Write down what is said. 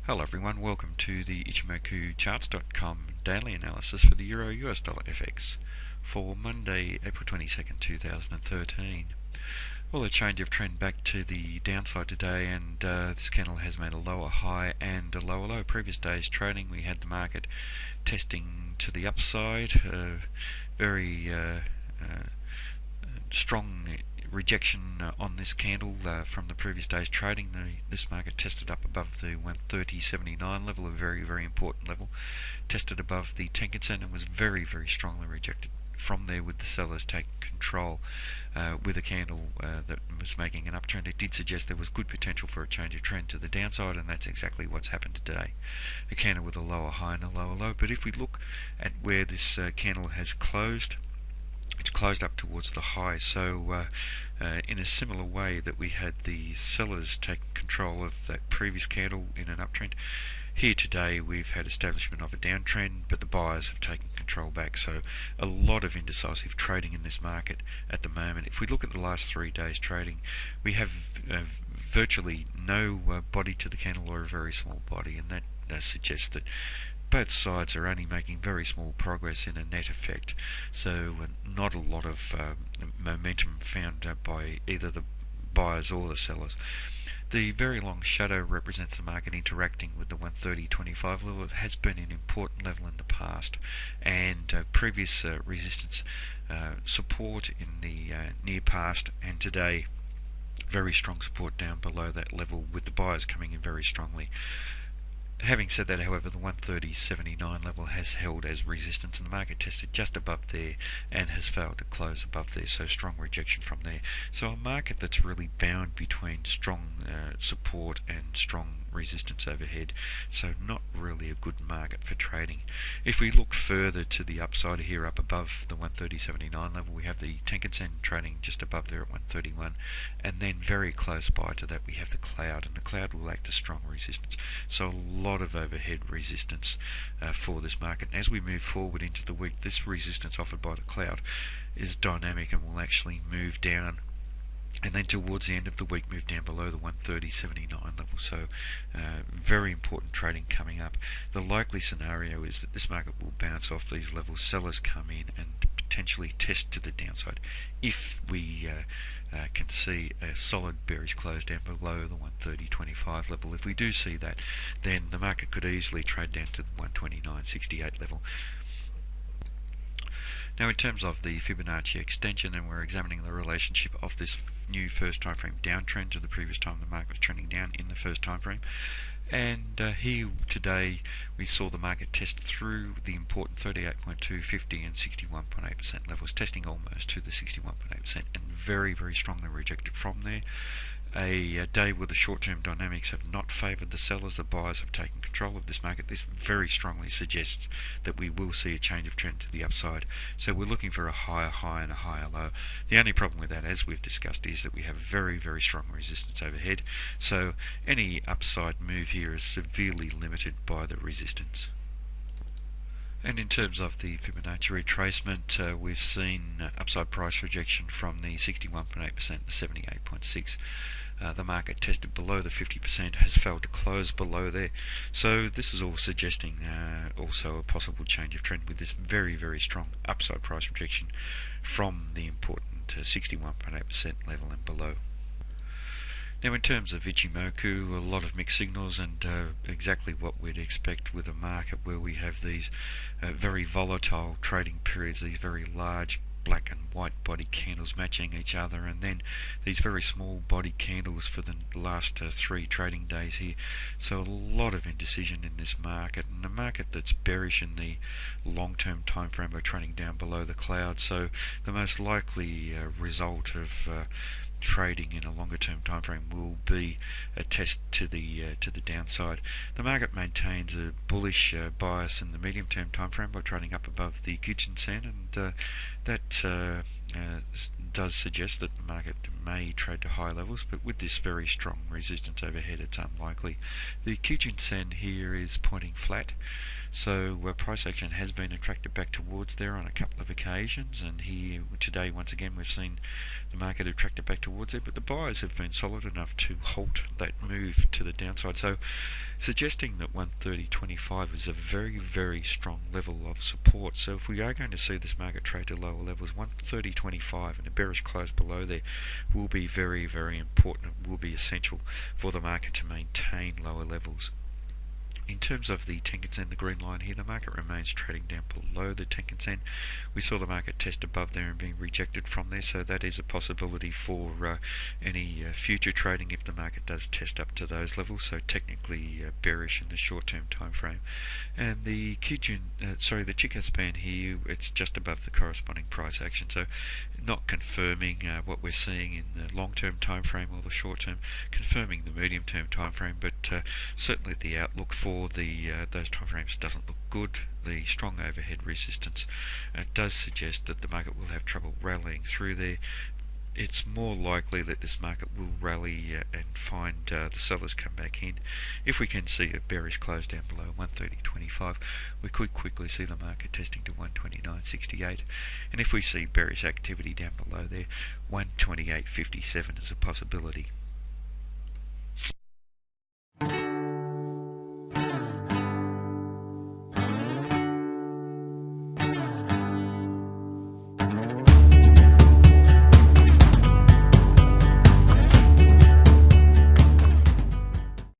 Hello everyone, welcome to the Ichimoku charts.com daily analysis for the Euro US dollar FX for Monday, April 22nd, 2013. Well, a change of trend back to the downside today, and this candle has made a lower high and a lower low. Previous day's trading, we had the market testing to the upside, very strong rejection on this candle from the previous day's trading. This market tested up above the 130.79 level, a very, very important level. Tested above the Tenkan and was very, very strongly rejected from there, with the sellers taking control with a candle that was making an uptrend. It did suggest there was good potential for a change of trend to the downside, and that's exactly what's happened today. A candle with a lower high and a lower low. But if we look at where this candle has closed, it's closed up towards the high, so in a similar way that we had the sellers taking control of that previous candle in an uptrend, here today we've had establishment of a downtrend, but the buyers have taken control back, so a lot of indecisive trading in this market at the moment. If we look at the last 3 days trading, we have virtually no body to the candle, or a very small body, and that suggests that both sides are only making very small progress in a net effect, so not a lot of momentum found by either the buyers or the sellers. The very long shadow represents the market interacting with the 130.25 level. It has been an important level in the past, and previous resistance support in the near past, and today very strong support down below that level, with the buyers coming in very strongly. Having said that, however, the 130.79 level has held as resistance, and the market tested just above there and has failed to close above there, so strong rejection from there. So a market that's really bound between strong support and strong resistance overhead, so not really a good market for trading. If we look further to the upside here, up above the 130.79 level, we have the Tenkan trading just above there at 131, and then very close by to that we have the cloud, and the cloud will act as strong resistance. So a lot of overhead resistance for this market. And as we move forward into the week, this resistance offered by the cloud is dynamic and will actually move down, and then towards the end of the week move down below the 130.79 level. So very important trading coming up. The likely scenario is that this market will bounce off these levels, sellers come in and potentially test to the downside if we can see a solid bearish close down below the 130.25 level. If we do see that, then the market could easily trade down to the 129.68 level. Now, in terms of the Fibonacci extension, and we're examining the relationship of this new first time frame downtrend to the previous time the market was trending down in the first time frame. And here today we saw the market test through the important 38.2, 50 and 61.8% levels, testing almost to the 61.8%, and very, very strongly rejected from there. A day where the short-term dynamics have not favoured the sellers, the buyers have taken control of this market. This very strongly suggests that we will see a change of trend to the upside. So we're looking for a higher high and a higher low. The only problem with that, as we've discussed, is that we have very, very strong resistance overhead. So any upside move here is severely limited by the resistance. And in terms of the Fibonacci retracement, we've seen upside price rejection from the 61.8% to 78.6%. The market tested below the 50%, has failed to close below there. So this is all suggesting also a possible change of trend, with this very, very strong upside price rejection from the important 61.8% level and below. Now, in terms of Ichimoku, a lot of mixed signals, and exactly what we'd expect with a market where we have these very volatile trading periods, these very large black and white body candles matching each other, and then these very small body candles for the last 3 trading days here. So a lot of indecision in this market, and a market that's bearish in the long-term time frame by trading down below the cloud. So the most likely result of trading in a longer term time frame will be a test to the downside. The market maintains a bullish bias in the medium term time frame by trading up above the Kijun Sen, and that does suggest that the market may trade to higher levels, but with this very strong resistance overhead, it's unlikely. The Kijun Sen here is pointing flat, so price action has been attracted back towards there on a couple of occasions, and here today once again we've seen the market attracted back towards it, but the buyers have been solid enough to halt that move to the downside, so suggesting that 130.25 is a very, very strong level of support. So if we are going to see this market trade to lower levels, 130.25 and a bearish close below there will be very, very important. It will be essential for the market to maintain lower levels. In terms of the Tenkan-sen, the green line here, the market remains trading down below the Tenkan-sen. We saw the market test above there and being rejected from there, so that is a possibility for any future trading if the market does test up to those levels. So technically bearish in the short-term time frame. And the the Chicken span here, it's just above the corresponding price action. So not confirming what we're seeing in the long-term time frame or the short-term, confirming the medium-term time frame, but certainly the outlook for those time frames doesn't look good. The strong overhead resistance does suggest that the market will have trouble rallying through there. It's more likely that this market will rally and find the sellers come back in. If we can see a bearish close down below 130.25, we could quickly see the market testing to 129.68, and if we see bearish activity down below there, 128.57 is a possibility.